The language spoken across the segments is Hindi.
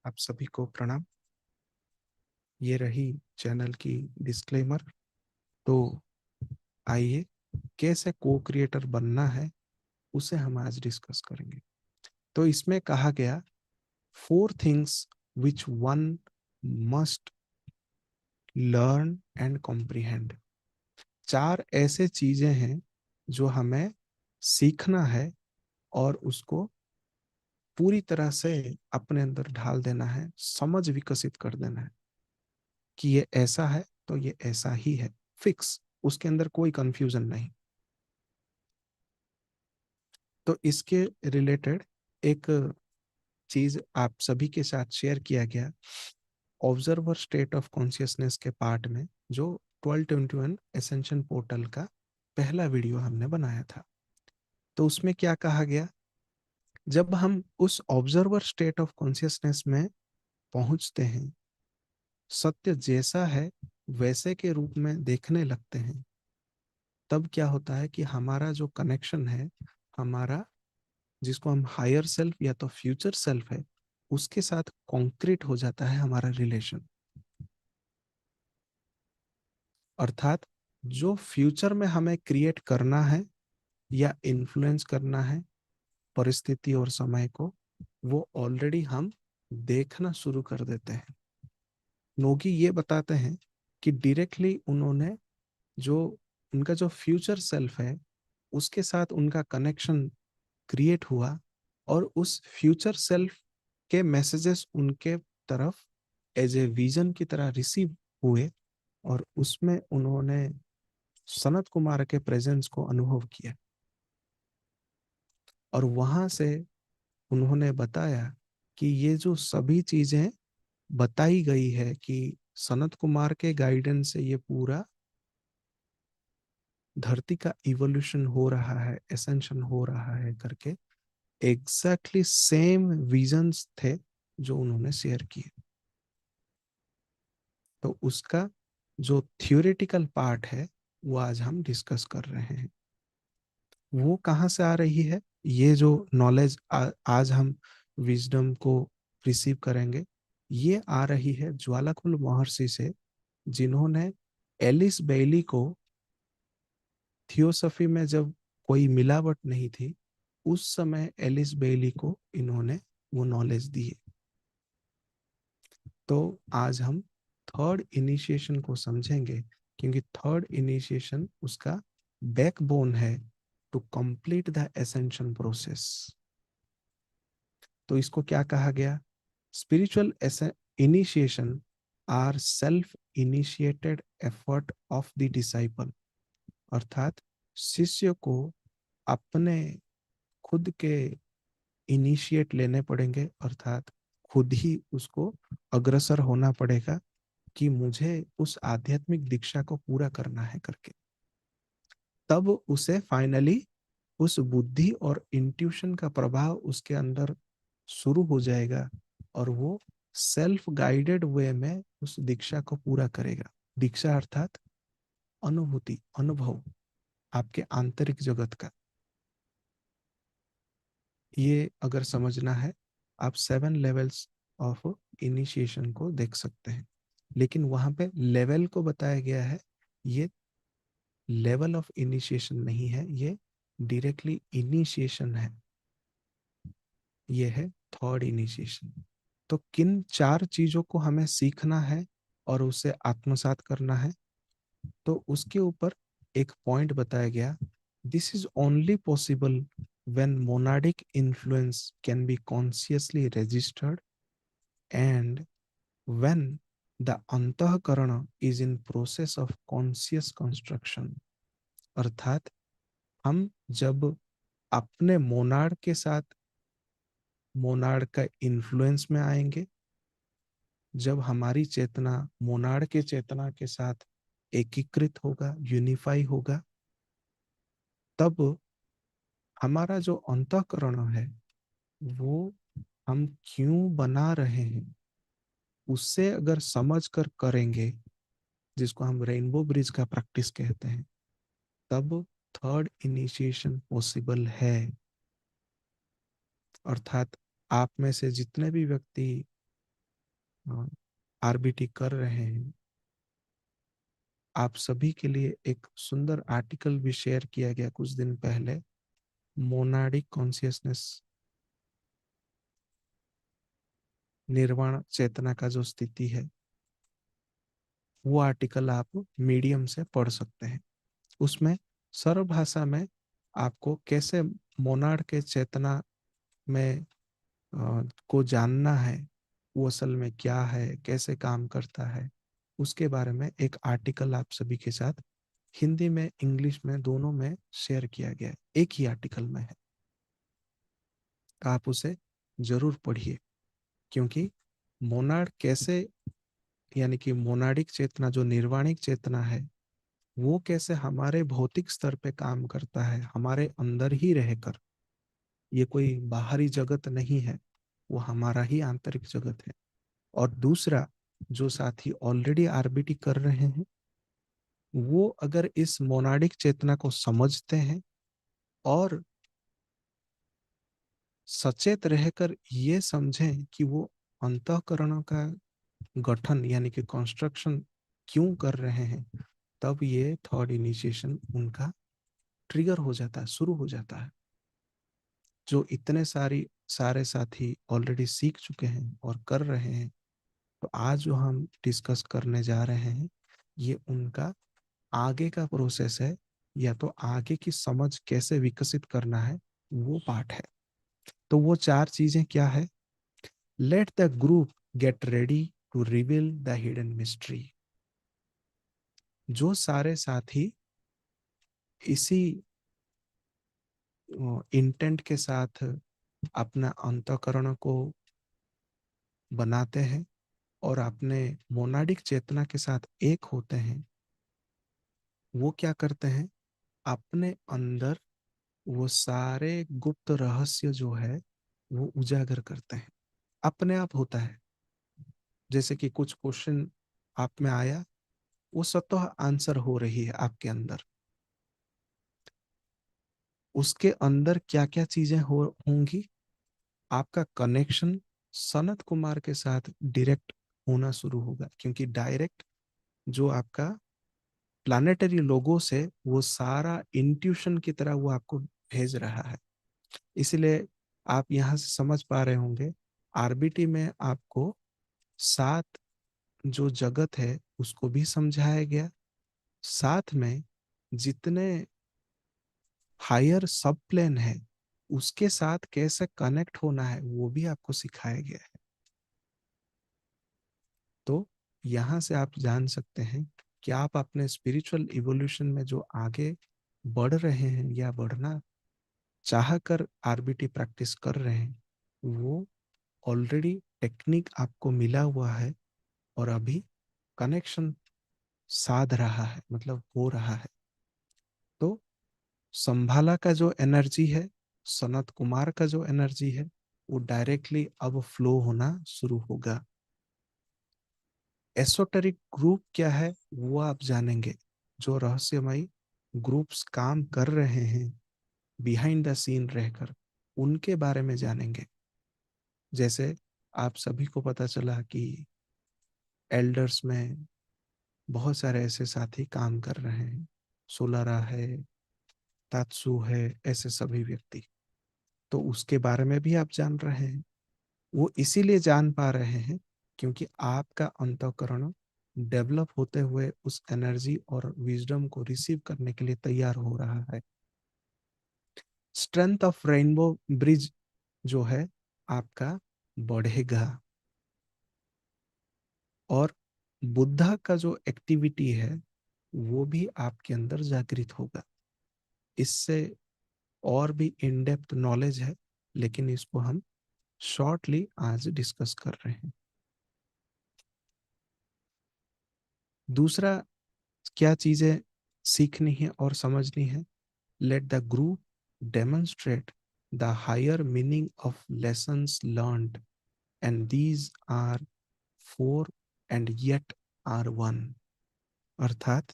आप सभी को प्रणाम। ये रही चैनल की डिस्क्लेमर। तो आइए, कैसे को क्रिएटर बनना है उसे हम आज डिस्कस करेंगे। तो इसमें कहा गया 4 things which one must learn and comprehend. 4 ऐसे चीजें हैं जो हमें सीखना है और उसको पूरी तरह से अपने अंदर ढाल देना है, समझ विकसित कर देना है कि ये ऐसा है तो ये ऐसा ही है, फिक्स, उसके अंदर कोई कंफ्यूजन नहीं। तो इसके रिलेटेड एक चीज आप सभी के साथ शेयर किया गया ऑब्जर्वर स्टेट ऑफ कॉन्शियसनेस के पार्ट में, जो 1221 एसेंशन पोर्टल का पहला वीडियो हमने बनाया था। तो उसमें क्या कहा गया, जब हम उस ऑब्जर्वर स्टेट ऑफ कॉन्शियसनेस में पहुंचते हैं, सत्य जैसा है वैसे के रूप में देखने लगते हैं, तब क्या होता है कि हमारा जो कनेक्शन है, हमारा जिसको हम हायर सेल्फ या तो फ्यूचर सेल्फ है, उसके साथ कॉन्क्रीट हो जाता है हमारा रिलेशन। अर्थात जो फ्यूचर में हमें क्रिएट करना है या इन्फ्लुएंस करना है परिस्थिति और समय को, वो ऑलरेडी हम देखना शुरू कर देते हैं। नोगी ये बताते हैं कि डायरेक्टली उन्होंने जो उनका जो फ्यूचर सेल्फ है उसके साथ उनका कनेक्शन क्रिएट हुआ, और उस फ्यूचर सेल्फ के मैसेजेस उनके तरफ एज ए विजन की तरह रिसीव हुए, और उसमें उन्होंने सनत कुमार के प्रेजेंस को अनुभव किया। और वहां से उन्होंने बताया कि ये जो सभी चीजें बताई गई है कि सनत कुमार के गाइडेंस से ये पूरा धरती का इवोल्यूशन हो रहा है, एसेंशन हो रहा है करके, एग्जैक्टली सेम विजन्स थे जो उन्होंने शेयर किए। तो उसका जो थियोरेटिकल पार्ट है वो आज हम डिस्कस कर रहे हैं। वो कहाँ से आ रही है, ये जो नॉलेज आज हम विजडम को रिसीव करेंगे, ये आ रही है ज्वालाकुल महर्षि से, जिन्होंने एलिस बेली को थियोसफी में जब कोई मिलावट नहीं थी, उस समय एलिस बेली को इन्होंने वो नॉलेज दी है। तो आज हम थर्ड इनिशिएशन को समझेंगे, क्योंकि थर्ड इनिशिएशन उसका बैकबोन है to complete the ascension process. तो इसको क्या कहा गया, spiritual initiation are self initiated effort of the disciple. अर्थात शिष्य को अपने खुद के इनिशिएट लेने पड़ेंगे, अर्थात खुद ही उसको अग्रसर होना पड़ेगा कि मुझे उस आध्यात्मिक दीक्षा को पूरा करना है करके। तब उसे फाइनली उस बुद्धि और इंट्यूशन का प्रभाव उसके अंदर शुरू हो जाएगा, और वो सेल्फ गाइडेड वे में उस दीक्षा को पूरा करेगा। दीक्षा अर्थात अनुभूति, अनुभव आपके आंतरिक जगत का। ये अगर समझना है, आप 7 लेवल्स ऑफ इनिशिएशन को देख सकते हैं, लेकिन वहां पे लेवल को बताया गया है। ये लेवल ऑफ इनिशिएशन नहीं है, ये डायरेक्टली इनिशिएशन है। ये है थर्ड इनिशिएशन। तो किन 4 चीजों को हमें सीखना है और उसे आत्मसात करना है, तो उसके ऊपर एक पॉइंट बताया गया, this is only possible when monadic influence can be consciously registered and when the antahkarana is in process of conscious construction। अर्थात हम जब अपने मोनाड के साथ मोनाड का इन्फ्लुएंस में आएंगे, जब हमारी चेतना मोनाड के चेतना के साथ एकीकृत होगा, यूनिफाई होगा, तब हमारा जो अंतःकरण है वो हम क्यों बना रहे हैं उससे अगर समझ कर करेंगे, जिसको हम रेनबो ब्रिज का प्रैक्टिस कहते हैं, तब थर्ड इनिशिएशन पॉसिबल है। अर्थात आप में से जितने भी व्यक्ति आरबीटी कर रहे हैं, आप सभी के लिए एक सुंदर आर्टिकल भी शेयर किया गया कुछ दिन पहले, मोनाडिक कॉन्शियसनेस, निर्वाण चेतना का जो स्थिति है, वो आर्टिकल आप मीडियम से पढ़ सकते हैं। उसमें सरल भाषा में आपको कैसे मोनाड के चेतना में को जानना है, वो असल में क्या है, कैसे काम करता है, उसके बारे में एक आर्टिकल आप सभी के साथ हिंदी में इंग्लिश में दोनों में शेयर किया गया है, एक ही आर्टिकल में है। आप उसे जरूर पढ़िए, क्योंकि मोनाड कैसे, यानी कि मोनाडिक चेतना जो निर्वाणिक चेतना है, वो कैसे हमारे भौतिक स्तर पे काम करता है, हमारे अंदर ही रहकर। ये कोई बाहरी जगत नहीं है, वो हमारा ही आंतरिक जगत है। और दूसरा, जो साथी ऑलरेडी आरबीटी कर रहे हैं, वो अगर इस मोनाडिक चेतना को समझते हैं और सचेत रहकर ये समझें कि वो अंतःकरणों का गठन यानी कि कंस्ट्रक्शन क्यों कर रहे हैं, तब ये थर्ड इनिशिएशन उनका ट्रिगर हो जाता है, शुरू हो जाता है। जो इतने सारे साथी ऑलरेडी सीख चुके हैं और कर रहे हैं, तो आज जो हम डिस्कस करने जा रहे हैं, ये उनका आगे का प्रोसेस है, या तो आगे की समझ कैसे विकसित करना है, वो पार्ट है। तो वो चार चीजें क्या है? Let the group get ready to reveal the hidden mystery. जो सारे साथी इसी इंटेंट के साथ अपना अंतःकरण को बनाते हैं और अपने मोनाडिक चेतना के साथ एक होते हैं, वो क्या करते हैं? अपने अंदर वो सारे गुप्त रहस्य जो है, वो उजागर करते हैं। अपने आप होता है। जैसे कि कुछ क्वेश्चन आप में आया, वो स्वतः आंसर हो रही है आपके अंदर। उसके अंदर क्या क्या चीजें होंगी? आपका कनेक्शन सनत कुमार के साथ डायरेक्ट होना शुरू होगा, क्योंकि डायरेक्ट जो आपका प्लानेटरी लोगो से वो सारा इंट्यूशन की तरह वो आपको भेज रहा है। इसलिए आप यहाँ से समझ पा रहे होंगे, आरबीटी में आपको सात जो जगत है उसको भी समझाया गया, साथ में जितने हायर सब प्लेन है उसके साथ कैसे कनेक्ट होना है वो भी आपको सिखाया गया है। तो यहाँ से आप जान सकते हैं कि आप अपने स्पिरिचुअल इवोल्यूशन में जो आगे बढ़ रहे हैं या बढ़ना चाह कर आरबीटी प्रैक्टिस कर रहे हैं, वो ऑलरेडी टेक्निक आपको मिला हुआ है और अभी कनेक्शन साध रहा है, मतलब हो रहा है। तो संभाला का जो एनर्जी है, सनत कुमार का जो एनर्जी है, वो डायरेक्टली अब फ्लो होना शुरू होगा। एसोटेरिक ग्रुप क्या है वो आप जानेंगे। जो रहस्यमयी ग्रुप्स काम कर रहे हैं बिहाइंड द सीन रहकर, उनके बारे में जानेंगे। जैसे आप सभी को पता चला कि एल्डर्स में बहुत सारे ऐसे साथी काम कर रहे हैं, सोलारा है, तात्सु है, ऐसे सभी व्यक्ति। तो उसके बारे में भी आप जान रहे हैं। वो इसीलिए जान पा रहे हैं क्योंकि आपका अंतःकरण डेवलप होते हुए उस एनर्जी और विजडम को रिसीव करने के लिए तैयार हो रहा है। स्ट्रेंथ ऑफ रेनबो ब्रिज जो है आपका बढ़ेगा, और बुद्धा का जो एक्टिविटी है वो भी आपके अंदर जागृत होगा। इससे और भी इन डेप्थ नॉलेज है, लेकिन इसको हम शॉर्टली आज डिस्कस कर रहे हैं। दूसरा, क्या चीजें सीखनी है और समझनी है? Let the group demonstrate the higher meaning of lessons learned, and these are four and yet are one. अर्थात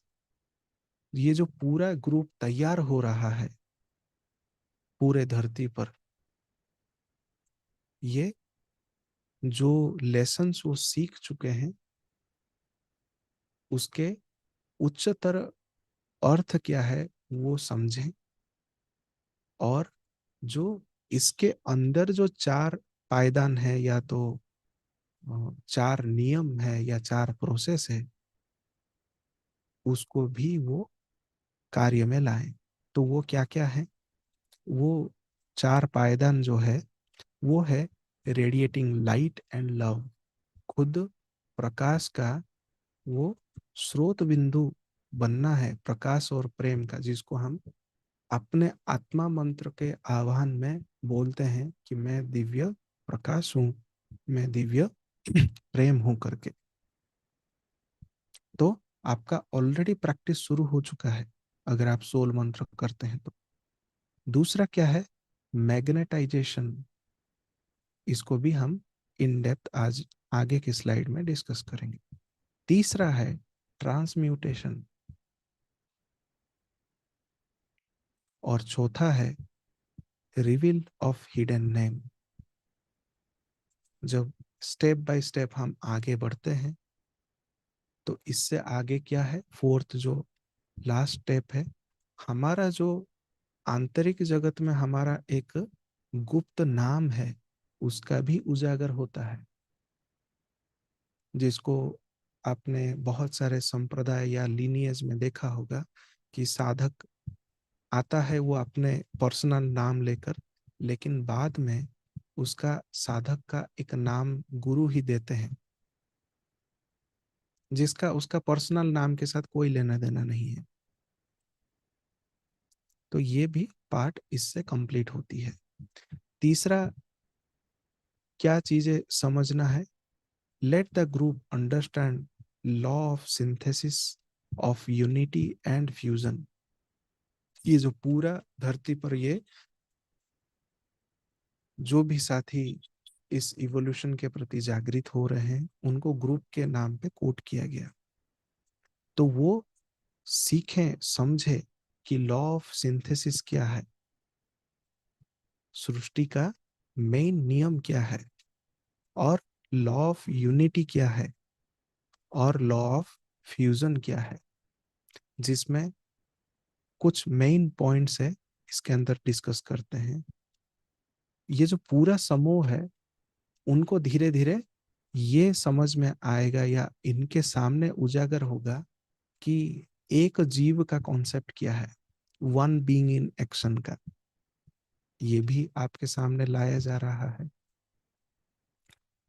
ये जो पूरा ग्रुप तैयार हो रहा है पूरे धरती पर, ये जो लेसन्स वो सीख चुके हैं उसके उच्चतर अर्थ क्या है वो समझें, और जो इसके अंदर जो चार पायदान है या तो चार नियम है या चार प्रोसेस है उसको भी वो कार्य में लाएं। तो वो क्या क्या है? वो चार पायदान जो है वो है रेडिएटिंग लाइट एंड लव। खुद प्रकाश का वो स्रोत बिंदु बनना है, प्रकाश और प्रेम का, जिसको हम अपने आत्मा मंत्र के आह्वान में बोलते हैं कि मैं दिव्य प्रकाश हूं, मैं दिव्य प्रेम हूं करके। तो आपका ऑलरेडी प्रैक्टिस शुरू हो चुका है अगर आप सोल मंत्र करते हैं तो। दूसरा क्या है? मैग्नेटाइजेशन। इसको भी हम इन डेप्थ आज आगे की स्लाइड में डिस्कस करेंगे। तीसरा है ट्रांसम्यूटेशन, और चौथा है रिवील ऑफ हिडन नेम। जब स्टेप बाय स्टेप हम आगे बढ़ते हैं तो इससे आगे क्या है? फोर्थ जो लास्ट स्टेप है, हमारा जो आंतरिक जगत में हमारा एक गुप्त नाम है उसका भी उजागर होता है, जिसको आपने बहुत सारे संप्रदाय या लीनियज में देखा होगा कि साधक आता है वो अपने पर्सनल नाम लेकर, लेकिन बाद में उसका साधक का एक नाम गुरु ही देते हैं, जिसका उसका पर्सनल नाम के साथ कोई लेना देना नहीं है। तो ये भी पार्ट इससे कंप्लीट होती है। तीसरा क्या चीजें समझना है? Let the group understand law of synthesis of unity and fusion. ये जो पूरा धरती पर ये जो भी साथी इस इवोल्यूशन के प्रति जागृत हो रहे हैं उनको ग्रुप के नाम पे कोट किया गया। तो वो सीखें, समझे कि लॉ ऑफ सिंथेसिस क्या है, सृष्टि का मेन नियम क्या है, और लॉ ऑफ यूनिटी क्या है, और लॉ ऑफ फ्यूजन क्या है, जिसमें कुछ मेन पॉइंट्स है इसके अंदर डिस्कस करते हैं। ये जो पूरा समूह है उनको धीरे धीरे ये समझ में आएगा या इनके सामने उजागर होगा कि एक जीव का कॉन्सेप्ट क्या है, वन बीइंग इन एक्शन का। ये भी आपके सामने लाया जा रहा है।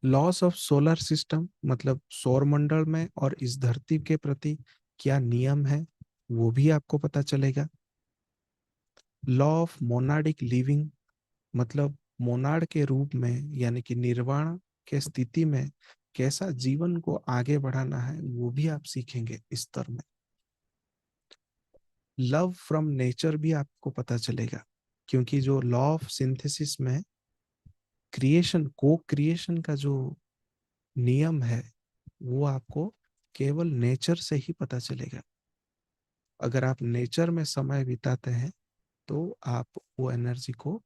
लॉस ऑफ सोलर सिस्टम, मतलब सौर मंडल में और इस धरती के प्रति क्या नियम है वो भी आपको पता चलेगा। लॉ ऑफ मोनाडिक लिविंग, मतलब मोनाड के रूप में यानी कि निर्वाण के स्थिति में कैसा जीवन को आगे बढ़ाना है वो भी आप सीखेंगे इस स्तर में। लव फ्रॉम नेचर भी आपको पता चलेगा, क्योंकि जो लॉ ऑफ सिंथेसिस में क्रिएशन, को क्रिएशन का जो नियम है वो आपको केवल नेचर से ही पता चलेगा। अगर आप नेचर में समय बिताते हैं तो आप वो एनर्जी को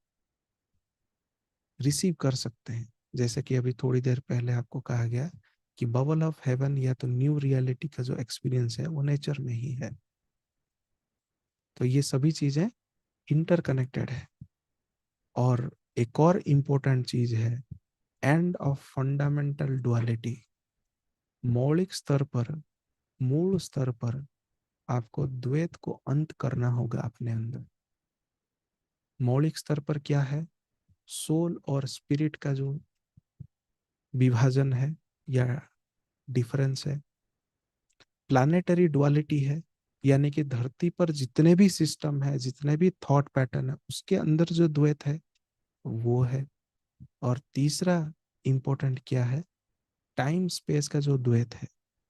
रिसीव कर सकते हैं। जैसे कि अभी थोड़ी देर पहले आपको कहा गया कि बबल ऑफ हेवन या तो न्यू रियलिटी का जो एक्सपीरियंस है वो नेचर में ही है। तो ये सभी चीजें इंटरकनेक्टेड है। और एक और इम्पोर्टेंट चीज है एंड ऑफ फंडामेंटल डुअलिटी। मौलिक स्तर पर, मूल स्तर पर आपको द्वैत को अंत करना होगा अपने अंदर। मौलिक स्तर पर क्या है? सोल और स्पिरिट का जो विभाजन है या डिफरेंस है। प्लानेटरी डुअलिटी है, यानी कि धरती पर जितने भी सिस्टम है, जितने भी थॉट पैटर्न है उसके अंदर जो द्वैत है वो है। और तीसरा इंपॉर्टेंट क्या है? टाइम स्पेस का जो द्वैत है,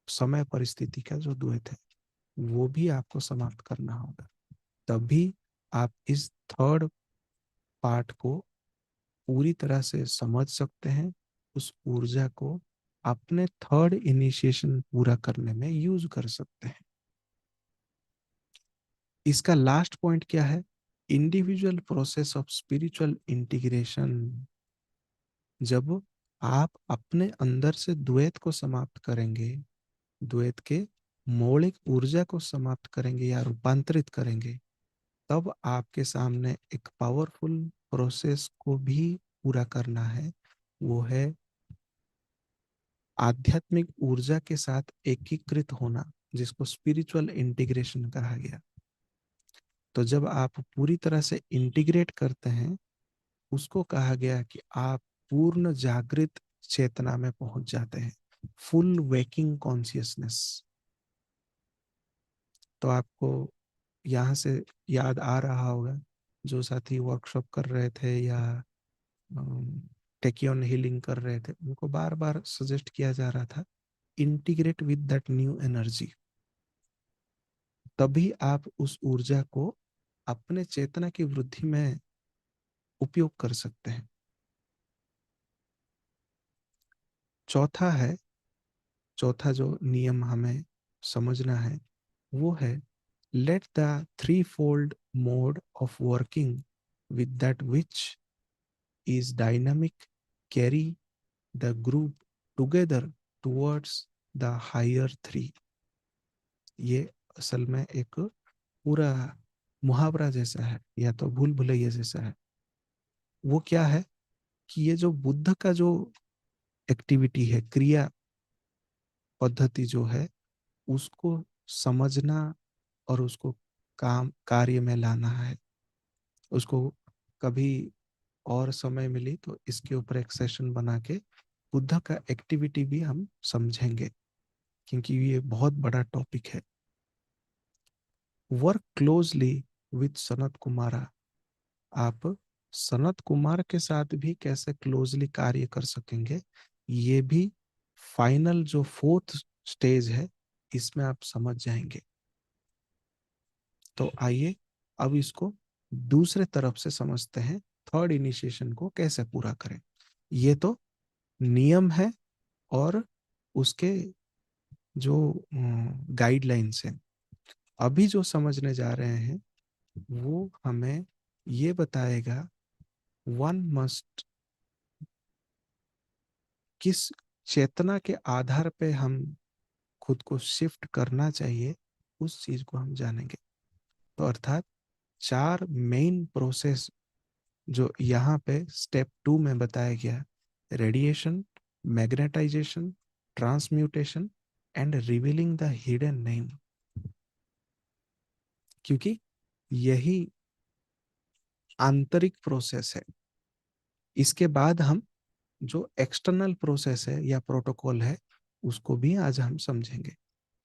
समय परिस्थिति का जो द्वैत है वो भी आपको समाप्त करना होगा। तभी आप इस थर्ड पार्ट को पूरी तरह से समझ सकते हैं, उस ऊर्जा को अपने थर्ड इनिशिएशन पूरा करने में यूज कर सकते हैं। इसका लास्ट पॉइंट क्या है? Individual process of spiritual integration. जब आप अपने अंदर से द्वैत को समाप्त करेंगे, द्वैत के मौलिक ऊर्जा को समाप्त करेंगे या रूपांतरित करेंगे, तब आपके सामने एक पावरफुल प्रोसेस को भी पूरा करना है। वो है आध्यात्मिक ऊर्जा के साथ एकीकृत होना, जिसको स्पिरिचुअल इंटीग्रेशन कहा गया। तो जब आप पूरी तरह से इंटीग्रेट करते हैं, उसको कहा गया कि आप पूर्ण जागृत चेतना में पहुंच जाते हैं, फुल वेकिंग कॉन्शियसनेस। तो आपको यहाँ से याद आ रहा होगा, जो साथी वर्कशॉप कर रहे थे या टेकियन हीलिंग कर रहे थे, उनको बार बार सजेस्ट किया जा रहा था, integrate with that new energy. तभी आप उस ऊर्जा को अपने चेतना की वृद्धि में उपयोग कर सकते हैं। चौथा है, चौथा जो नियम हमें समझना है वो है, let the three fold mode of working with that which is dynamic carry the group together towards the higher three. ये असल में एक पूरा मुहावरा जैसा है या तो भूल भुलैया जैसा है। वो क्या है कि ये जो बुद्ध का जो एक्टिविटी है, क्रिया पद्धति जो है, उसको समझना और उसको काम कार्य में लाना है। उसको कभी और समय मिली तो इसके ऊपर एक सेशन बना के बुद्ध का एक्टिविटी भी हम समझेंगे, क्योंकि ये बहुत बड़ा टॉपिक है। Work closely with Sanat Kumara. आप सनत कुमार के साथ भी कैसे क्लोजली कार्य कर सकेंगे, ये भी फाइनल जो फोर्थ स्टेज है, इसमें आप समझ जाएंगे। तो आइए अब इसको दूसरे तरफ से समझते हैं, थर्ड इनिशिएशन को कैसे पूरा करें। ये तो नियम है और उसके जो गाइडलाइंस हैं। अभी जो समझने जा रहे हैं वो हमें ये बताएगा, वन मस्ट, किस चेतना के आधार पे हम खुद को शिफ्ट करना चाहिए, उस चीज को हम जानेंगे। तो अर्थात चार मेन प्रोसेस जो यहाँ पे स्टेप 2 में बताया गया, radiation, magnetization, transmutation and revealing the hidden name. क्योंकि यही आंतरिक प्रोसेस है। इसके बाद हम जो एक्सटर्नल प्रोसेस है या प्रोटोकॉल है, उसको भी आज हम समझेंगे।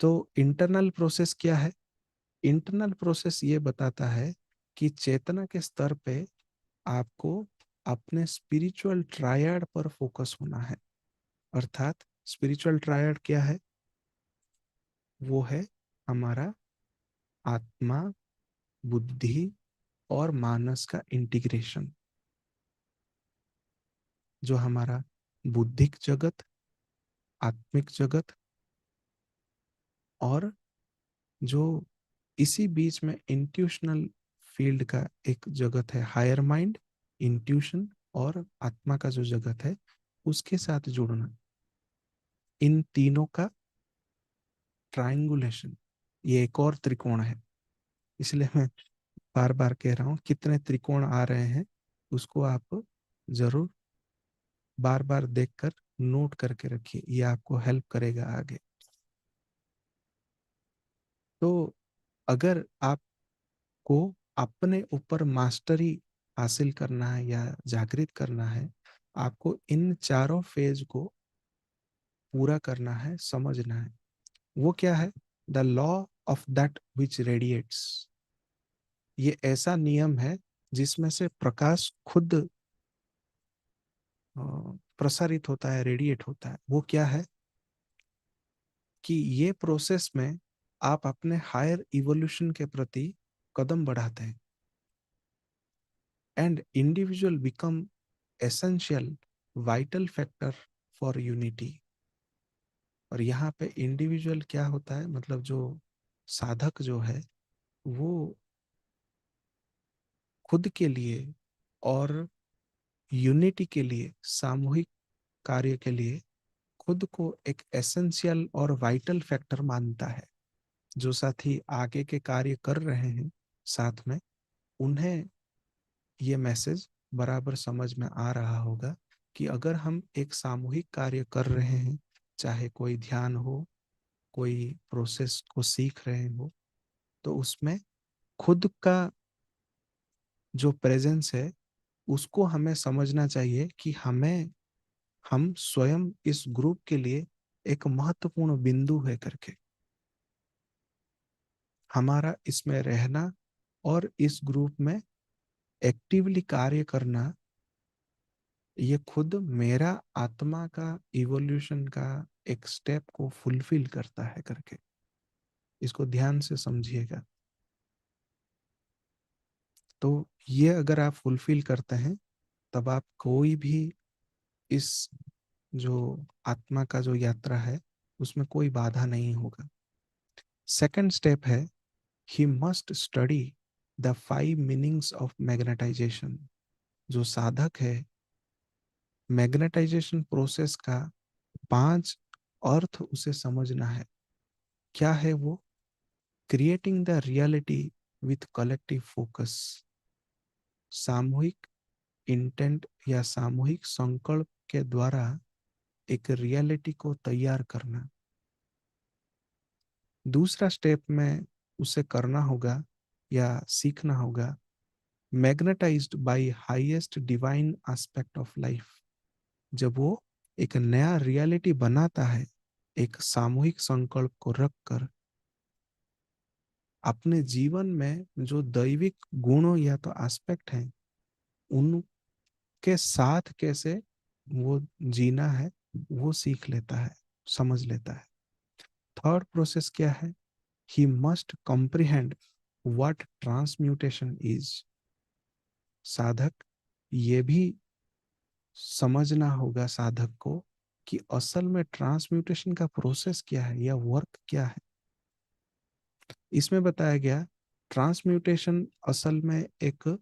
तो इंटरनल प्रोसेस क्या है? इंटरनल प्रोसेस ये बताता है कि चेतना के स्तर पे आपको अपने स्पिरिचुअल ट्रायड पर फोकस होना है। अर्थात स्पिरिचुअल ट्रायड क्या है? वो है हमारा आत्मा, बुद्धि और मानस का इंटीग्रेशन। जो हमारा बुद्धिक जगत, आत्मिक जगत और जो इसी बीच में इंट्यूशनल फील्ड का एक जगत है, हायर माइंड, इंट्यूशन और आत्मा का जो जगत है, उसके साथ जुड़ना। इन तीनों का ट्रायंगुलेशन, ये एक और त्रिकोण है। इसलिए मैं बार बार कह रहा हूँ, कितने त्रिकोण आ रहे हैं उसको आप जरूर बार बार देखकर नोट करके रखिए, ये आपको हेल्प करेगा आगे। तो अगर आपको अपने ऊपर मास्टरी हासिल करना है या जागृत करना है, आपको इन चारों फेज को पूरा करना है, समझना है। वो क्या है? The law of that which radiates. ये ऐसा नियम है जिसमें से प्रकाश खुद प्रसारित होता है, रेडिएट होता है। वो क्या है कि ये प्रोसेस में आप अपने हायर इवोल्यूशन के प्रति कदम बढ़ाते हैं, and individual become essential vital factor for unity. और यहाँ पे इंडिविजुअल क्या होता है, मतलब जो साधक जो है, वो खुद के लिए और यूनिटी के लिए, सामूहिक कार्य के लिए खुद को एक एसेंशियल और वाइटल फैक्टर मानता है। जो साथी आगे के कार्य कर रहे हैं साथ में, उन्हें ये मैसेज बराबर समझ में आ रहा होगा कि अगर हम एक सामूहिक कार्य कर रहे हैं, चाहे कोई ध्यान हो, कोई प्रोसेस को सीख रहे हो, तो उसमें खुद का जो प्रेजेंस है उसको हमें समझना चाहिए कि हम स्वयं इस ग्रुप के लिए एक महत्वपूर्ण बिंदु है करके। हमारा इसमें रहना और इस ग्रुप में एक्टिवली कार्य करना, ये खुद मेरा आत्मा का इवोल्यूशन का एक स्टेप को फुलफिल करता है करके। इसको ध्यान से समझिएगा। तो ये अगर आप फुलफिल करते हैं, तब आप कोई भी इस जो आत्मा का जो यात्रा है उसमें कोई बाधा नहीं होगा। सेकंड स्टेप है, he must study the 5 meanings of magnetization. जो साधक है, मैग्नेटाइजेशन प्रोसेस का 5 अर्थ उसे समझना है। क्या है वो? Creating the reality with collective focus. सामूहिक इंटेंट या सामूहिक संकल्प के द्वारा एक रियलिटी को तैयार करना। दूसरा स्टेप में उसे करना होगा या सीखना होगा, magnetized by highest divine aspect of life. जब वो एक नया रियलिटी बनाता है, एक सामूहिक संकल्प को रखकर, अपने जीवन में जो दैविक गुणों या तो एस्पेक्ट हैं, उनके साथ कैसे वो जीना है, वो सीख लेता है, समझ लेता है। थर्ड प्रोसेस क्या है? He must comprehend what transmutation is. साधक ये भी समझना होगा साधक को कि असल में ट्रांसम्यूटेशन का प्रोसेस क्या है या वर्क क्या है। इसमें बताया गया, ट्रांसम्यूटेशन असल में एक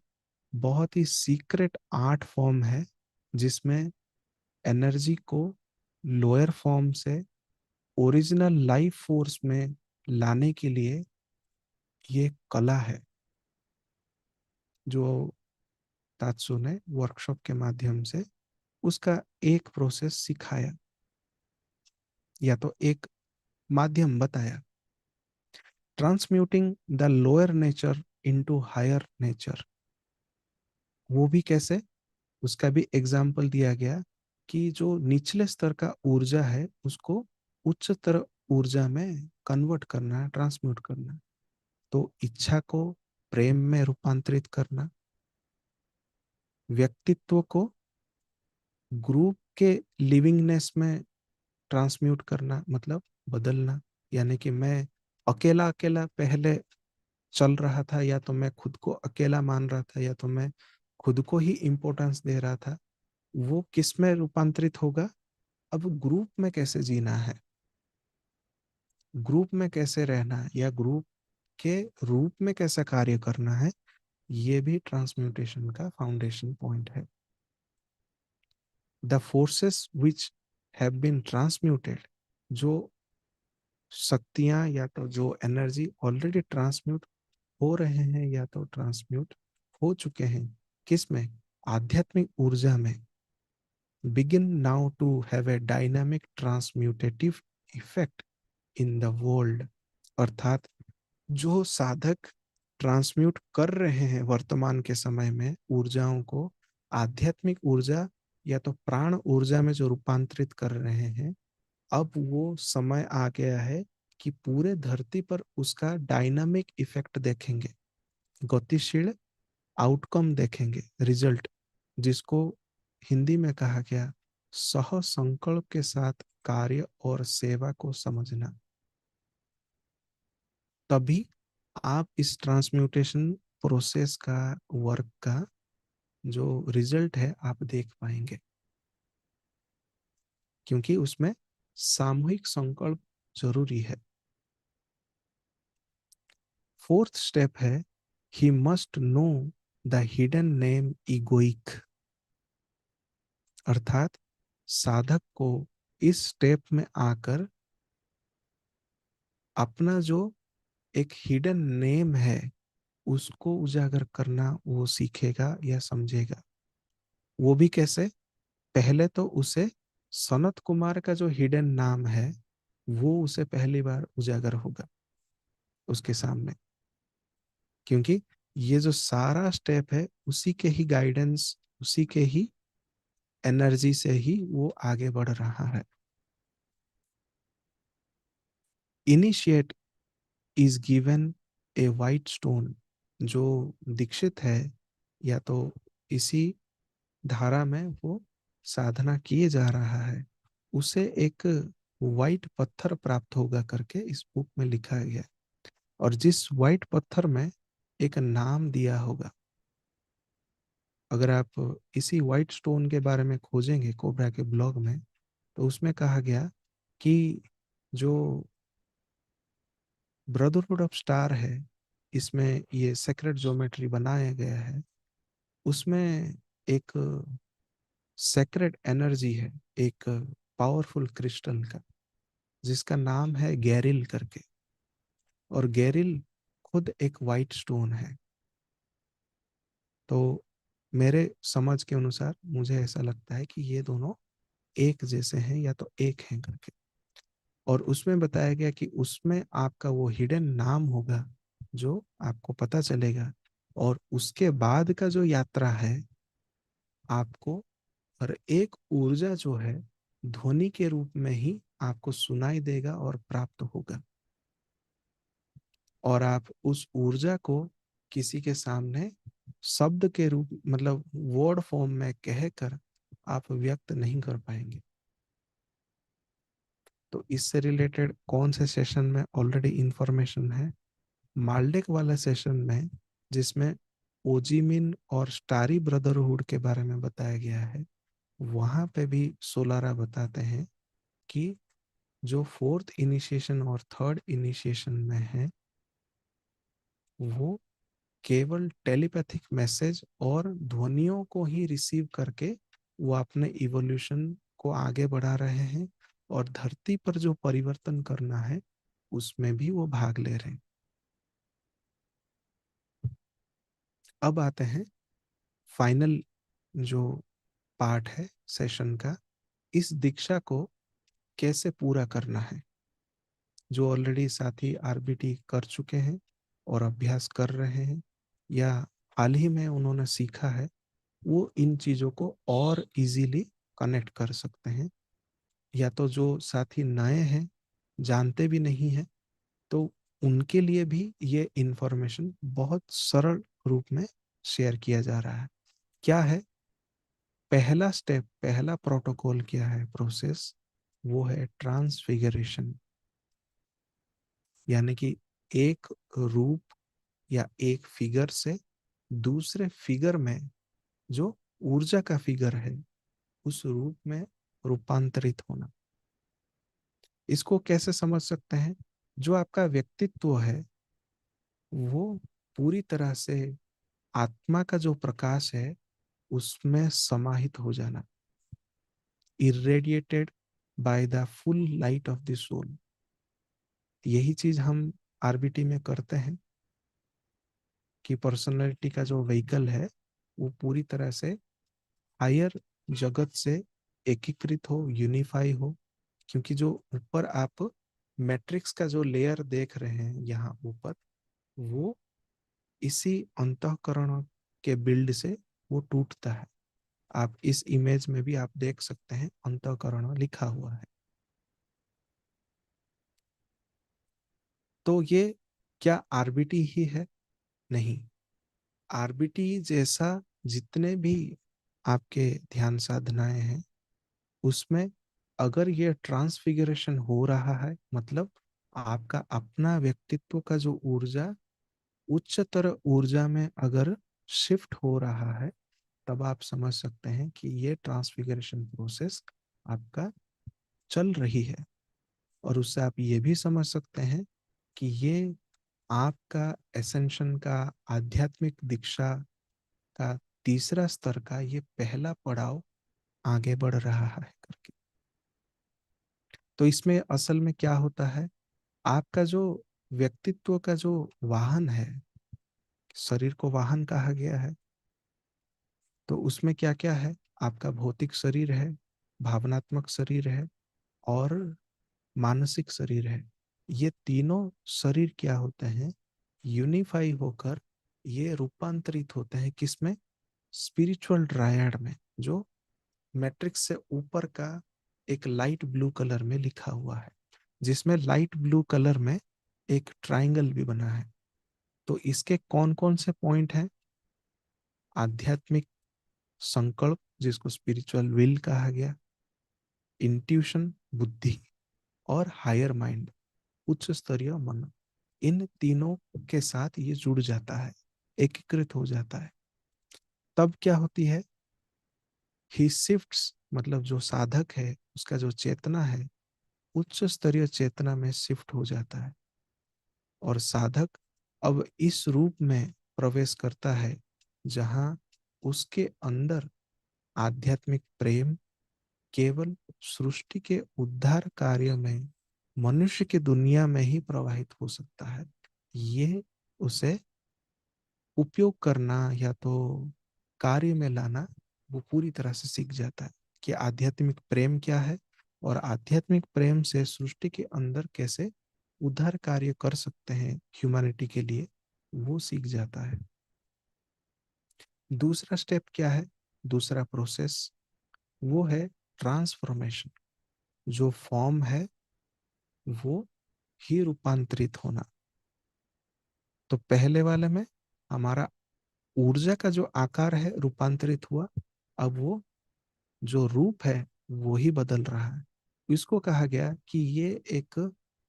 बहुत ही सीक्रेट आर्ट फॉर्म है, जिसमें एनर्जी को लोअर फॉर्म से ओरिजिनल लाइफ फोर्स में लाने के लिए ये कला है, जो तात्सु ने वर्कशॉप के माध्यम से उसका एक प्रोसेस सिखाया या तो एक माध्यम बताया। Transmuting the lower nature into higher nature, वो भी कैसे? उसका भी एग्जाम्पल दिया गया कि जो निचले स्तर का ऊर्जा है उसको उच्चतर ऊर्जा में कन्वर्ट करना, ट्रांसम्यूट करना। तो इच्छा को प्रेम में रूपांतरित करना, व्यक्तित्व को ग्रुप के लिविंगनेस में ट्रांसम्यूट करना, मतलब बदलना। यानी कि मैं अकेला अकेला पहले चल रहा था, या तो मैं खुद को अकेला मान रहा था, या तो मैं खुद को ही इम्पोर्टेंस दे रहा था। वो किस में रूपांतरित होगा? अब ग्रुप में कैसे जीना है, ग्रुप में कैसे रहना है, या ग्रुप के रूप में कैसा कार्य करना है, ये भी ट्रांसम्यूटेशन का फाउंडेशन पॉइंट है। The forces which have been transmuted, जो शक्तियां या तो जो एनर्जी ऑलरेडी ट्रांसम्यूट हो रहे हैं या तो ट्रांसम्यूट हो चुके हैं, किस में? आध्यात्मिक ऊर्जा में। Begin now to have a dynamic transmutative effect in the world. अर्थात जो साधक ट्रांसम्यूट कर रहे हैं वर्तमान के समय में ऊर्जाओं को, आध्यात्मिक ऊर्जा या तो प्राण ऊर्जा में जो रूपांतरित कर रहे हैं, अब वो समय आ गया है कि पूरे धरती पर उसका डायनामिक इफेक्ट देखेंगे, गतिशील आउटकम देखेंगे, रिजल्ट, जिसको हिंदी में कहा गया सह संकल्प के साथ कार्य और सेवा को समझना। तभी आप इस ट्रांसम्यूटेशन प्रोसेस का, वर्क का जो रिजल्ट है आप देख पाएंगे, क्योंकि उसमें सामूहिक संकल्प जरूरी है। फोर्थ स्टेप है, he must know the hidden name egoic. अर्थात साधक को इस स्टेप में आकर अपना जो एक हिडन नेम है उसको उजागर करना वो सीखेगा या समझेगा। वो भी कैसे? पहले तो उसे सनत कुमार का जो हिडन नाम है वो उसे पहली बार उजागर होगा उसके सामने, क्योंकि ये जो सारा स्टेप है उसी के ही गाइडेंस, उसी के ही एनर्जी से ही वो आगे बढ़ रहा है। Initiate is given A white stone. जो दीक्षित है या तो इसी धारा में वो साधना किए जा रहा है, उसे एक वाइट पत्थर प्राप्त होगा करके इस बुक में लिखा गया है। और जिस वाइट पत्थर में एक नाम दिया होगा, अगर आप इसी वाइट स्टोन के बारे में खोजेंगे कोबरा के ब्लॉग में, तो उसमें कहा गया कि जो ब्रदरहुड ऑफ स्टार है, इसमें ये सेक्रेट ज्योमेट्री बनाया गया है, उसमें एक सेक्रेट एनर्जी है, एक पावरफुल क्रिस्टल का, जिसका नाम है गैरिल करके। और गैरिल खुद एक वाइट स्टोन है। तो मेरे समझ के अनुसार मुझे ऐसा लगता है कि ये दोनों एक जैसे हैं या तो एक हैं करके। और उसमें बताया गया कि उसमें आपका वो हिडन नाम होगा जो आपको पता चलेगा। और उसके बाद का जो यात्रा है, आपको हर एक ऊर्जा जो है ध्वनि के रूप में ही आपको सुनाई देगा और प्राप्त होगा। और आप उस ऊर्जा को किसी के सामने शब्द के रूप, मतलब वर्ड फॉर्म में कहकर आप व्यक्त नहीं कर पाएंगे। तो इससे रिलेटेड कौन से सेशन में ऑलरेडी इंफॉर्मेशन है? माल्डेक वाला सेशन में, जिसमें ओजीमिन और स्टारी ब्रदरहुड के बारे में बताया गया है, वहां पे भी सोलारा बताते हैं कि जो फोर्थ इनिशिएशन और थर्ड इनिशिएशन में है, वो केवल टेलीपैथिक मैसेज और ध्वनियों को ही रिसीव करके वो अपने इवोल्यूशन को आगे बढ़ा रहे हैं। और धरती पर जो परिवर्तन करना है उसमें भी वो भाग ले रहे हैं। अब आते हैं फाइनल जो पार्ट है सेशन का, इस दीक्षा को कैसे पूरा करना है। जो ऑलरेडी साथी आरबीटी कर चुके हैं और अभ्यास कर रहे हैं, या हाल ही में उन्होंने सीखा है, वो इन चीज़ों को और इजीली कनेक्ट कर सकते हैं। या तो जो साथी नए हैं, जानते भी नहीं हैं, तो उनके लिए भी ये इंफॉर्मेशन बहुत सरल रूप में शेयर किया जा रहा है। क्या है पहला स्टेप, पहला प्रोटोकॉल, क्या है प्रोसेस? वो है ट्रांसफिगरेशन। यानी कि एक रूप या एक फिगर से दूसरे फिगर में, जो ऊर्जा का फिगर है, उस रूप में रूपांतरित होना। इसको कैसे समझ सकते हैं? जो आपका व्यक्तित्व है वो पूरी तरह से आत्मा का जो प्रकाश है उसमें समाहित हो जाना, irradiated by the full light of the soul। यही चीज हम आरबीटी में करते हैं कि पर्सनालिटी का जो व्हीकल है वो पूरी तरह से हायर जगत से एकीकृत हो, यूनिफाई हो। क्योंकि जो ऊपर आप मैट्रिक्स का जो लेयर देख रहे हैं यहाँ ऊपर, वो इसी अंतःकरण के बिल्ड से वो टूटता है। आप इस इमेज में भी आप देख सकते हैं अंतःकरण लिखा हुआ है। तो ये क्या आरबीटी ही है? नहीं। आरबीटी जैसा जितने भी आपके ध्यान साधनाएं हैं, उसमें अगर ये ट्रांसफिगरेशन हो रहा है, मतलब आपका अपना व्यक्तित्व का जो ऊर्जा उच्चतर ऊर्जा में अगर शिफ्ट हो रहा है, तब आप समझ सकते हैं कि ये ट्रांसफिगरेशन प्रोसेस आपका चल रही है। और उससे आप ये भी समझ सकते हैं कि ये आपका एसेंशन का, आध्यात्मिक दीक्षा का तीसरा स्तर का ये पहला पड़ाव आगे बढ़ रहा है करके। तो इसमें असल में क्या होता है, आपका जो व्यक्तित्व का जो वाहन है, शरीर को वाहन कहा गया है, तो उसमें क्या क्या है, आपका भौतिक शरीर है, भावनात्मक शरीर है, और मानसिक शरीर है। ये तीनों शरीर क्या होते हैं, यूनिफाई होकर ये रूपांतरित होते हैं किसमें, स्पिरिचुअल ट्रायड में, जो मैट्रिक्स से ऊपर का एक लाइट ब्लू कलर में लिखा हुआ है, जिसमें लाइट ब्लू कलर में एक ट्रायंगल भी बना है। तो इसके कौन कौन से पॉइंट हैं, आध्यात्मिक संकल्प जिसको स्पिरिचुअल विल कहा गया, इंट्यूशन बुद्धि, और हायर माइंड उच्च स्तरीय मन, इन तीनों के साथ ये जुड़ जाता है, एकीकृत हो जाता है। तब क्या होती है, ही शिफ्ट्स, मतलब जो साधक है उसका जो चेतना है उच्च स्तरीय चेतना में शिफ्ट हो जाता है, और साधक अब इस रूप में प्रवेश करता है जहां उसके अंदर आध्यात्मिक प्रेम केवल सृष्टि के उद्धार कार्य में, मनुष्य की दुनिया में ही प्रवाहित हो सकता है। ये उसे उपयोग करना या तो कार्य में लाना वो पूरी तरह से सीख जाता है कि आध्यात्मिक प्रेम क्या है, और आध्यात्मिक प्रेम से सृष्टि के अंदर कैसे उद्धार कार्य कर सकते हैं ह्यूमैनिटी के लिए, वो सीख जाता है। दूसरा स्टेप क्या है, दूसरा प्रोसेस, वो है ट्रांसफॉर्मेशन। जो फॉर्म है वो ही रूपांतरित होना। तो पहले वाले में हमारा ऊर्जा का जो आकार है रूपांतरित हुआ, अब वो जो रूप है वो ही बदल रहा है। इसको कहा गया कि ये एक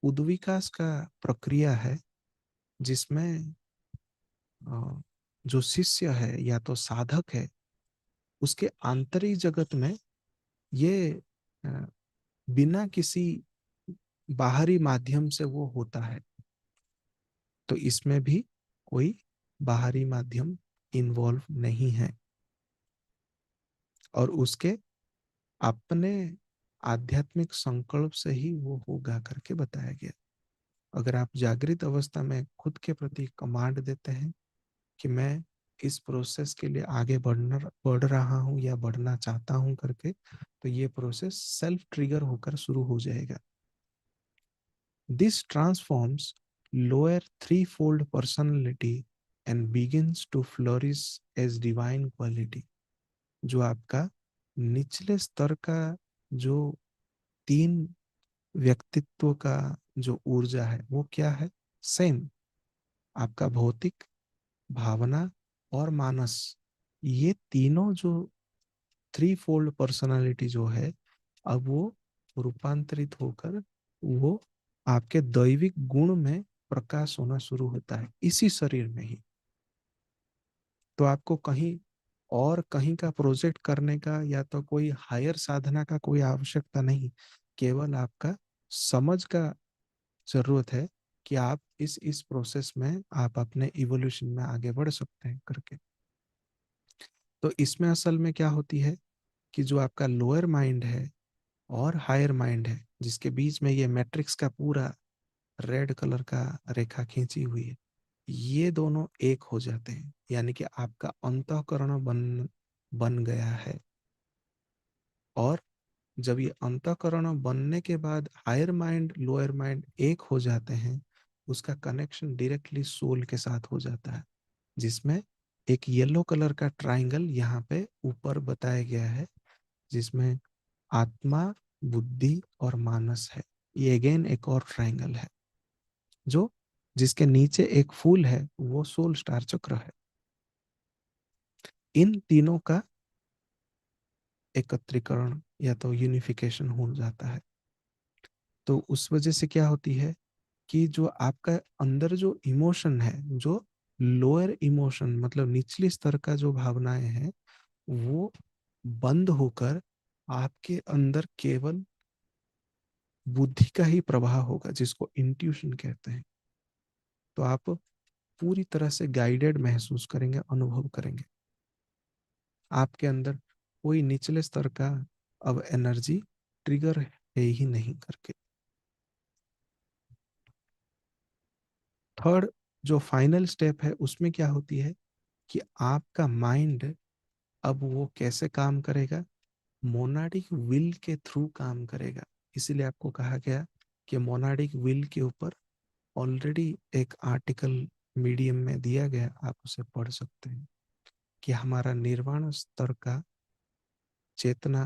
उद्विकास का प्रक्रिया है, जिसमें जो शिष्य है या तो साधक है, उसके आंतरिक जगत में ये अ, बिना किसी बाहरी माध्यम से वो होता है। तो इसमें भी कोई बाहरी माध्यम इन्वॉल्व नहीं है, और उसके अपने आध्यात्मिक संकल्प से ही वो होगा करके बताया गया। अगर आप जागृत अवस्था में खुद के प्रति कमांड देते हैं कि मैं इस प्रोसेस के लिए आगे बढ़ रहा हूँ या बढ़ना चाहता हूँ करके, तो ये प्रोसेस सेल्फ ट्रिगर होकर शुरू हो जाएगा। This transforms lower three fold personality and begins to flourish as divine quality. जो आपका निचले स्तर का जो तीन व्यक्तित्व का जो ऊर्जा है वो क्या है, सेम, आपका भौतिक, भावना और मानस, ये तीनों जो थ्री फोल्ड पर्सनालिटी जो है, अब वो रूपांतरित होकर वो आपके दैविक गुण में प्रकाश होना शुरू होता है इसी शरीर में ही। तो आपको कहीं और कहीं का प्रोजेक्ट करने का या तो कोई हायर साधना का कोई आवश्यकता नहीं, केवल आपका समझ का जरूरत है कि आप इस प्रोसेस में आप अपने इवोल्यूशन में आगे बढ़ सकते हैं करके। तो इसमें असल में क्या होती है कि जो आपका लोअर माइंड है और हायर माइंड है, जिसके बीच में ये मैट्रिक्स का पूरा रेड कलर का रेखा खींची हुई है, ये दोनों एक हो जाते हैं, यानी कि आपका अंतःकरण बन बन गया है। और जब ये अंतःकरण बनने के बाद हायर माइंड लोअर माइंड एक हो जाते हैं, उसका कनेक्शन डायरेक्टली सोल के साथ हो जाता है, जिसमें एक येलो कलर का ट्राइंगल यहाँ पे ऊपर बताया गया है, जिसमें आत्मा, बुद्धि और मानस है। ये अगेन एक और ट्राइंगल है, जो जिसके नीचे एक फूल है, वो सोल स्टार चक्र है। इन तीनों का एकत्रीकरण या तो यूनिफिकेशन हो जाता है। तो उस वजह से क्या होती है कि जो आपका अंदर जो इमोशन है, जो लोअर इमोशन मतलब निचली स्तर का जो भावनाएं हैं, वो बंद होकर आपके अंदर केवल बुद्धि का ही प्रवाह होगा, जिसको इंट्यूशन कहते हैं। तो आप पूरी तरह से गाइडेड महसूस करेंगे, अनुभव करेंगे। आपके अंदर कोई निचले स्तर का अब एनर्जी ट्रिगर है ही नहीं करके। थर्ड जो फाइनल स्टेप है उसमें क्या होती है कि आपका माइंड अब वो कैसे काम करेगा, मोनाडिक विल के थ्रू काम करेगा। इसीलिए आपको कहा गया कि मोनाडिक विल के ऊपर ऑलरेडी एक आर्टिकल मीडियम में दिया गया, आप उसे पढ़ सकते हैं कि हमारा निर्वाण स्तर का चेतना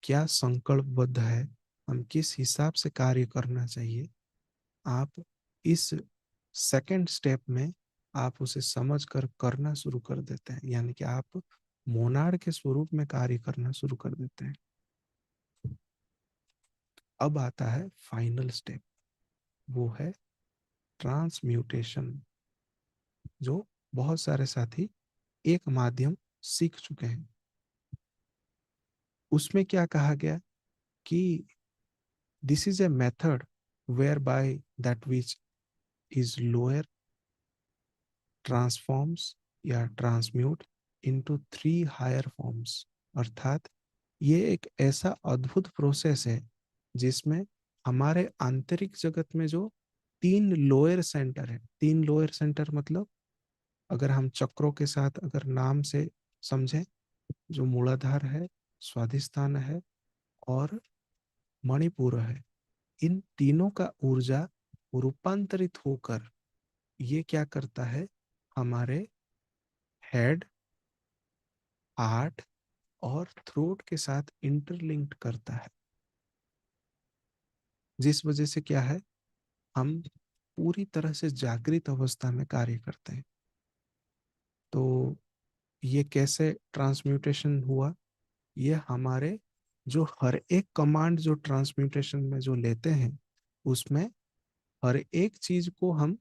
क्या संकल्पबद्ध है, हम किस हिसाब से कार्य करना चाहिए। आप इस सेकंड स्टेप में आप उसे समझ कर करना शुरू कर देते हैं, यानी कि आप मोनाड के स्वरूप में कार्य करना शुरू कर देते हैं। अब आता है फाइनल स्टेप, वो है ट्रांसम्यूटेशन, जो बहुत सारे साथी एक माध्यम सीख चुके हैं। उसमें क्या कहा गया कि this is a method whereby that which is lower transforms या transmute into three higher forms. अर्थात ये एक ऐसा अद्भुत प्रोसेस है जिसमें हमारे आंतरिक जगत में जो तीन लोअर सेंटर है, तीन लोअर सेंटर मतलब अगर हम चक्रों के साथ अगर नाम से समझें, जो मूलाधार है, स्वाधिष्ठान है और मणिपुर है, इन तीनों का ऊर्जा रूपांतरित होकर ये क्या करता है, हमारे हेड, हार्ट और थ्रोट के साथ इंटरलिंक्ड करता है। जिस वजह से क्या है, हम पूरी तरह से जागृत अवस्था में कार्य करते हैं। तो ये कैसे ट्रांसम्यूटेशन हुआ, ये हमारे जो हर एक कमांड जो ट्रांसम्यूटेशन में जो लेते हैं उसमें हर एक चीज को हम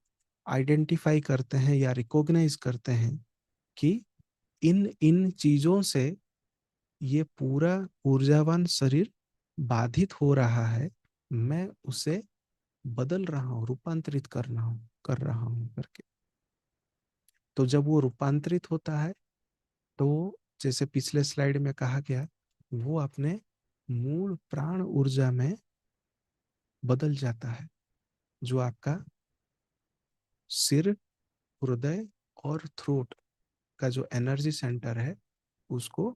आइडेंटिफाई करते हैं या रिकॉग्नाइज करते हैं कि इन इन चीजों से ये पूरा ऊर्जावान शरीर बाधित हो रहा है, मैं उसे बदल रहा हूँ, रूपांतरित कर रहा हूँ करके। तो जब वो रूपांतरित होता है तो जैसे पिछले स्लाइड में कहा गया, वो अपने मूल प्राण ऊर्जा में बदल जाता है, जो आपका सिर, हृदय और थ्रोट का जो एनर्जी सेंटर है उसको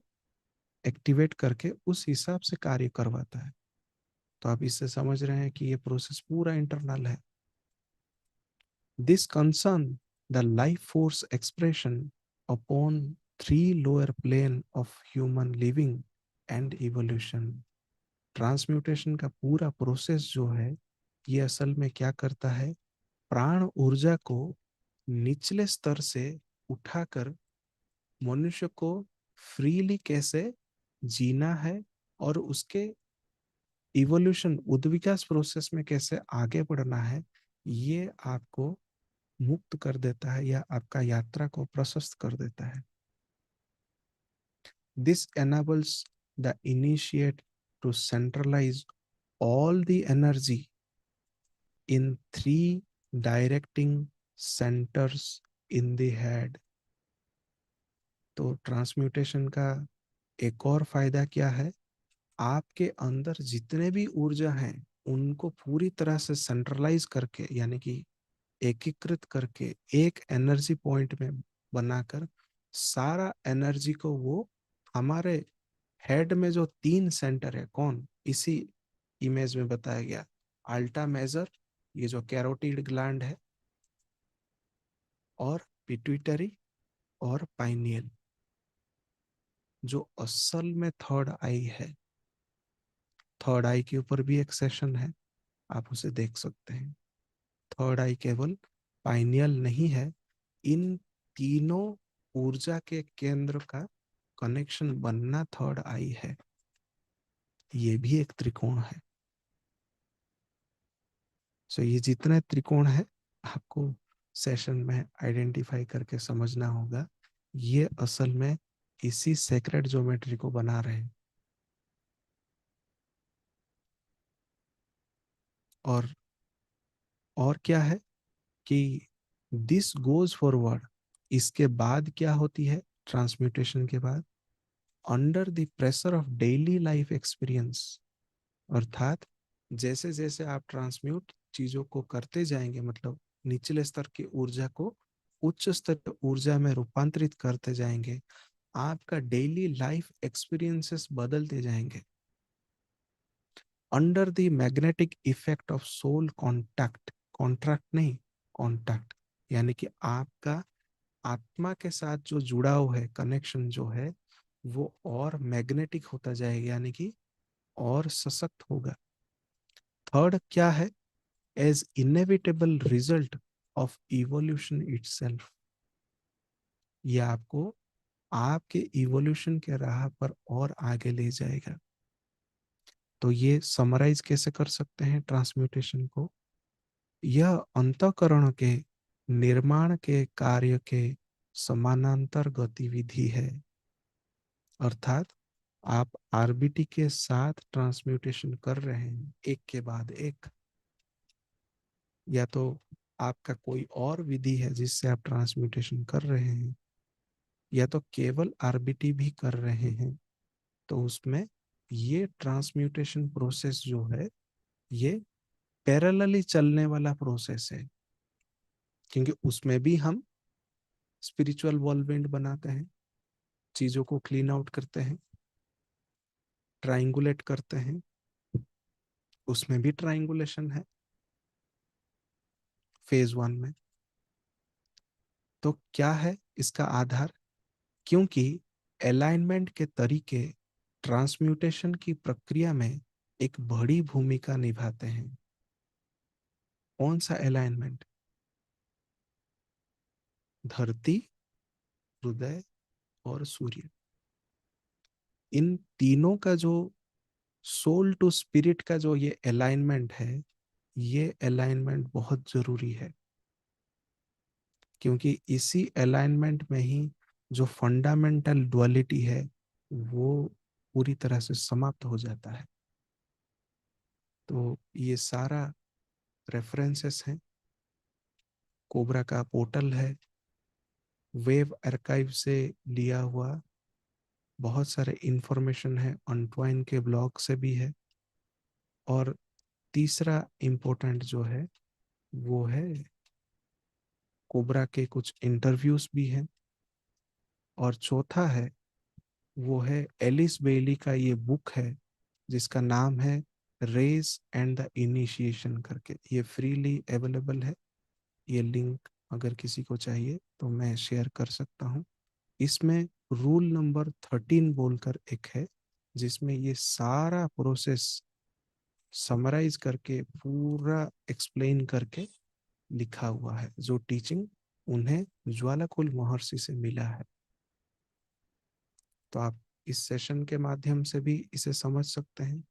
एक्टिवेट करके उस हिसाब से कार्य करवाता है। तो आप इससे समझ रहे हैं कि ये प्रोसेस पूरा इंटरनल है। This concern the life force expression upon three lower plane of human living and evolution. Transmutation का पूरा प्रोसेस जो है ये असल में क्या करता है, प्राण ऊर्जा को निचले स्तर से उठाकर मनुष्य को फ्रीली कैसे जीना है और उसके इवोल्यूशन उद्विकास प्रोसेस में कैसे आगे बढ़ना है, ये आपको मुक्त कर देता है या आपका यात्रा को प्रशस्त कर देता है। This enables the initiate to centralize all the energy in three directing centers in the head। तो ट्रांसम्यूटेशन का एक और फायदा क्या है, आपके अंदर जितने भी ऊर्जा हैं उनको पूरी तरह से सेंट्रलाइज करके, यानी कि एकीकृत करके एक एनर्जी पॉइंट में बनाकर सारा एनर्जी को वो हमारे हेड में जो तीन सेंटर है, कौन, इसी इमेज में बताया गया, अल्टा मेजर, ये जो कैरोटिड ग्लैंड है, और पिट्यूटरी और पाइनियल, जो असल में थर्ड आई है। थर्ड आई के ऊपर भी एक सेशन है, आप उसे देख सकते हैं। थर्ड आई केवल पाइनियल नहीं है, इन तीनों ऊर्जा के केंद्र का कनेक्शन बनना थर्ड आई है। ये भी एक त्रिकोण है। सो ये जितने त्रिकोण है आपको सेशन में आइडेंटिफाई करके समझना होगा, ये असल में इसी सेक्रेट ज्योमेट्री को बना रहे हैं। और और क्या है कि दिस गोज फॉरवर्ड, इसके बाद क्या होती है ट्रांसम्यूटेशन के बाद, under the pressure of daily life experience, अर्थात जैसे जैसे आप ट्रांसम्यूट चीजों को करते जाएंगे, मतलब निचले स्तर की ऊर्जा को उच्च स्तर की ऊर्जा में रूपांतरित करते जाएंगे, आपका डेली लाइफ एक्सपीरियंसेस बदलते जाएंगे। Under the magnetic effect of soul contact, contract नहीं, कॉन्टैक्ट, यानी कि आपका आत्मा के साथ जो जुड़ाव है, कनेक्शन जो है, वो और मैग्नेटिक होता जाएगा, यानी कि और सशक्त होगा। थर्ड क्या है? As inevitable result of evolution itself, ये आपको आपके इवोल्यूशन के राह पर और आगे ले जाएगा। तो ये समराइज कैसे कर सकते हैं ट्रांसम्यूटेशन को? यह अंतःकरण के निर्माण के कार्य के समानांतर गतिविधि है, अर्थात आप आरबीटी के साथ ट्रांसम्यूटेशन कर रहे हैं एक के बाद एक, या तो आपका कोई और विधि है जिससे आप ट्रांसम्यूटेशन कर रहे हैं, या तो केवल आरबीटी भी कर रहे हैं, तो उसमें ये ट्रांसम्यूटेशन प्रोसेस जो है, ये पैरेलली चलने वाला प्रोसेस है, क्योंकि उसमें भी हम स्पिरिचुअल वॉलवेंट बनाते हैं, चीजों को क्लीन आउट करते हैं, ट्राइंगुलेट करते हैं, उसमें भी ट्राइंगुलेशन है फेज 1 में। तो क्या है इसका आधार? क्योंकि अलाइनमेंट के तरीके ट्रांसम्यूटेशन की प्रक्रिया में एक बड़ी भूमिका निभाते हैं। कौन सा अलाइनमेंट? धरती, हृदय और सूर्य, इन तीनों का जो सोल टू स्पिरिट का जो ये अलाइनमेंट है, ये अलाइनमेंट बहुत जरूरी है, क्योंकि इसी अलाइनमेंट में ही जो फंडामेंटल डुअलिटी है वो पूरी तरह से समाप्त हो जाता है। तो ये सारा रेफरेंसेस हैं, कोबरा का पोर्टल है, वेब आर्काइव से लिया हुआ बहुत सारे इंफॉर्मेशन है, अनट्वाइन के ब्लॉग से भी है, और तीसरा इम्पोर्टेंट जो है वो है कोबरा के कुछ इंटरव्यूज भी हैं, और चौथा है वो है एलिस बेली का ये बुक है जिसका नाम है रेस एंड द इनिशिएशन करके, ये फ्रीली अवेलेबल है। ये लिंक अगर किसी को चाहिए तो मैं शेयर कर सकता हूँ। इसमें रूल नंबर 13 बोलकर एक है, जिसमें ये सारा प्रोसेस समराइज करके पूरा एक्सप्लेन करके लिखा हुआ है, जो टीचिंग उन्हें ज्वालाकुल महर्षि से मिला है। तो आप इस सेशन के माध्यम से भी इसे समझ सकते हैं।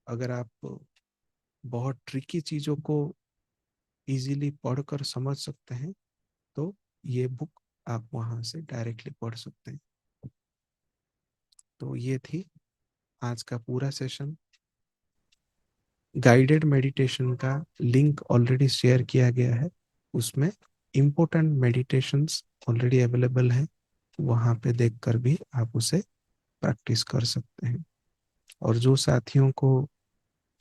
अगर आप बहुत ट्रिकी चीज़ों को इजीली पढ़कर समझ सकते हैं तो ये बुक आप वहाँ से डायरेक्टली पढ़ सकते हैं। तो ये थी आज का पूरा सेशन। गाइडेड मेडिटेशन का लिंक ऑलरेडी शेयर किया गया है, उसमें इम्पोर्टेंट मेडिटेशंस ऑलरेडी अवेलेबल हैं, वहाँ पे देखकर भी आप उसे प्रैक्टिस कर सकते हैं। और जो साथियों को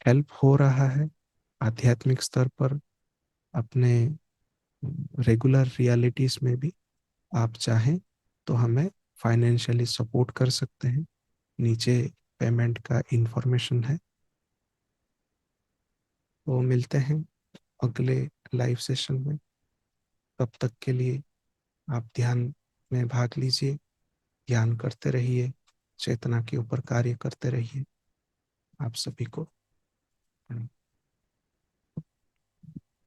हेल्प हो रहा है आध्यात्मिक स्तर पर, अपने रेगुलर रियलिटीज में भी, आप चाहें तो हमें फाइनेंशियली सपोर्ट कर सकते हैं। नीचे पेमेंट का इंफॉर्मेशन है। तो मिलते हैं अगले लाइव सेशन में। तब तक के लिए आप ध्यान में भाग लीजिए, ध्यान करते रहिए, चेतना के ऊपर कार्य करते रहिए। आप सभी को